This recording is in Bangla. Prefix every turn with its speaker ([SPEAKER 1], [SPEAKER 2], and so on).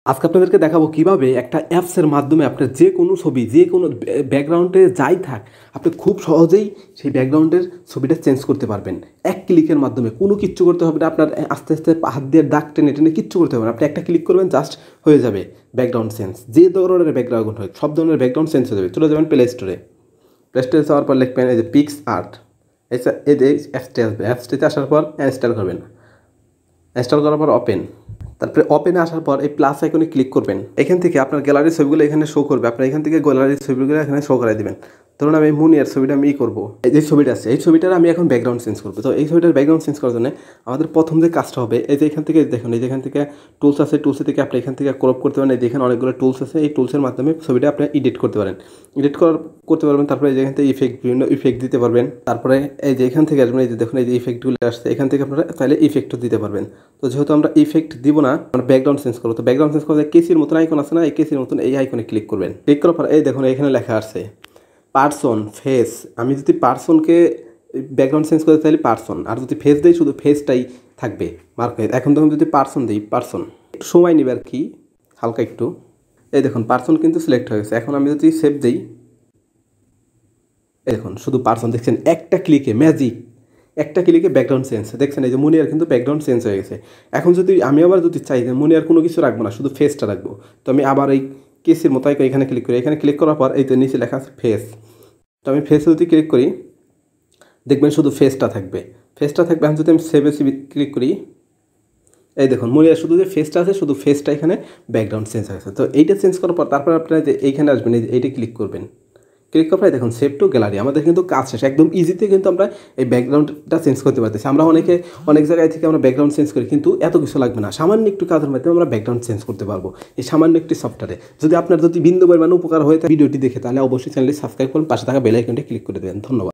[SPEAKER 1] আজকে আপনাদেরকে দেখাবো কিভাবে একটা অ্যাপসের মাধ্যমে আপনার যে কোনো ছবি যে কোনো ব্যাকগ্রাউন্ডে যাই থাক আপনি খুব সহজেই সেই ব্যাকগ্রাউন্ডের ছবিটা চেঞ্জ করতে পারবেন এক ক্লিকের মাধ্যমে। কোনো কিচ্ছু করতে হবে না আপনার, আস্তে আস্তে হাত দিয়ে দাগ টেনে টেনে কিচ্ছু করতে হবে না। আপনি একটা ক্লিক করবেন, জাস্ট হয়ে যাবে ব্যাকগ্রাউন্ড চেঞ্জ। যে ধরনের ব্যাকগ্রাউন্ড হয় সব ধরনের ব্যাকগ্রাউন্ড চেঞ্জ হয়ে যাবে। চলে যাবেন প্লে স্টোরে, প্লে স্টোরে যাওয়ার পর লিখবেন এই যে PicsArt। এই যে অ্যাপসটি আসবে, অ্যাপসটিতে আসার পর ইনস্টল করবেন। ইনস্টল করার পর ওপেন, তারপরে ওপেনে আসার পর এই প্লাস আইকনে ক্লিক করবেন। এখান থেকে আপনার গ্যালারির ছবিগুলো এখানে শো করবে। আপনার এখান থেকে গ্যালারির ছবিগুলো এখানে শো করে দিবেন। ধরুন আমি মুনিয়ার ছবিটা আমি করবো, এই যে ছবিটা আছে এই ছবিটার আমি এখন ব্যাকগ্রাউন্ড চেঞ্জ করবো। তো এই ছবিটার ব্যাকগ্রাউন্ড চেঞ্জ করার জন্য আমাদের প্রথম যে কাজটা হবে, এই যে এখান থেকে দেখুন, এই যে এখান থেকে টুলস আছে, টুলস থেকে আপনি এখান থেকে ক্রপ করতে পারেন। এই যে এখানে অনেকগুলো টুলস আছে, এই টুলসের মাধ্যমে ছবিটা আপনি এডিট করতে পারেন, করতে পারবেন। তারপরে এই যে এখান থেকে ইফেক্ট, বিভিন্ন ইফেক্ট দিতে পারবেন। তারপরে এই যে এখান থেকে আসবেন, এই যে দেখুন এই যে ইফেক্টগুলো আসছে, এখান থেকে আপনারা চাইলে ইফেক্টও দিতে পারবেন। তো যেহেতু আমরা ইফেক্ট দিব না, আমরা ব্যাকগ্রাউন্ড চেঞ্জ করবো। তো ব্যাকগ্রাউন্ড চেঞ্জ করতে কেসির মতন আইকন আছে না, এই কেসির মতন এই আইকনে ক্লিক করবেন। ক্লিক করার পর এই দেখুন এখানে লেখা আছে পার্সন, ফেস। আমি যদি পার্সনকে ব্যাকগ্রাউন্ড চেঞ্জ করতে চাইলে পার্সন, আর যদি ফেস দেই শুধু ফেসটাই থাকবে মার্ক হয়ে। এখন দেখুন যদি পার্সন দিই, পার্সন একটু সময় নেবে আর কি, হালকা একটু। এই দেখুন পার্সন কিন্তু সিলেক্ট হয়ে গেছে। এখন আমি যদি সেভ দিই, এই দেখুন শুধু পার্সন দেখছেন, একটা ক্লিকে ম্যাজিক, একটা ক্লিকে ব্যাকগ্রাউন্ড চেঞ্জ দেখছেন। এই যে মুনিয়ার কিন্তু ব্যাকগ্রাউন্ড চেঞ্জ হয়ে গেছে। এখন যদি আমি আবার যদি চাই যে মুনিয়ার কোনো কিছু রাখবো না, শুধু ফেসটা রাখবো, তো আমি আবার এই কেসের মতো এখানে ক্লিক করি। এখানে ক্লিক করার পর এই তো নিচে লেখা আছে ফেস। তো আমি ফেসে যদি ক্লিক করি, দেখবেন শুধু ফেসটা থাকবে, ফেসটা থাকবে। এখন যদি আমি সেভে ক্লিক করি, এই দেখুন মুনিয়ার শুধু যে ফেসটা আছে, শুধু ফেসটা এখানে ব্যাকগ্রাউন্ড চেঞ্জ হয়ে গেছে। তো এইটা চেঞ্জ করার পর তারপর আপনারা যে এইখানে আসবেন, এইটা ক্লিক করবেন। ক্লিক করার পরে দেখুন সেভ টু গ্যালারি, আমাদের কিন্তু কাজ শেষ। একদম ইজিতে কিন্তু আমরা এই ব্যাকগ্রাউন্ডটা চেঞ্জ করতে পারতেছি। আমরা অনেক জায়গায় থেকে আমরা ব্যাকগ্রাউন্ড চেঞ্জ করি, কিন্তু এত কিছু লাগবে না, সামান্য একটু কাজের মাধ্যমে আমরা ব্যাকগ্রাউন্ড চেঞ্জ করতে পারবো এই সামান্য একটি সফটওয়্যারে। যদি আপনার বিন্দু পরিমাণ উপকার হয়ে থাকে ভিডিওটি দেখে, তাহলে অবশ্যই চ্যানেলটি সাবস্ক্রাইব করুন, পাশে থাকা বেল আইকনটি ক্লিক করে দেবেন। ধন্যবাদ।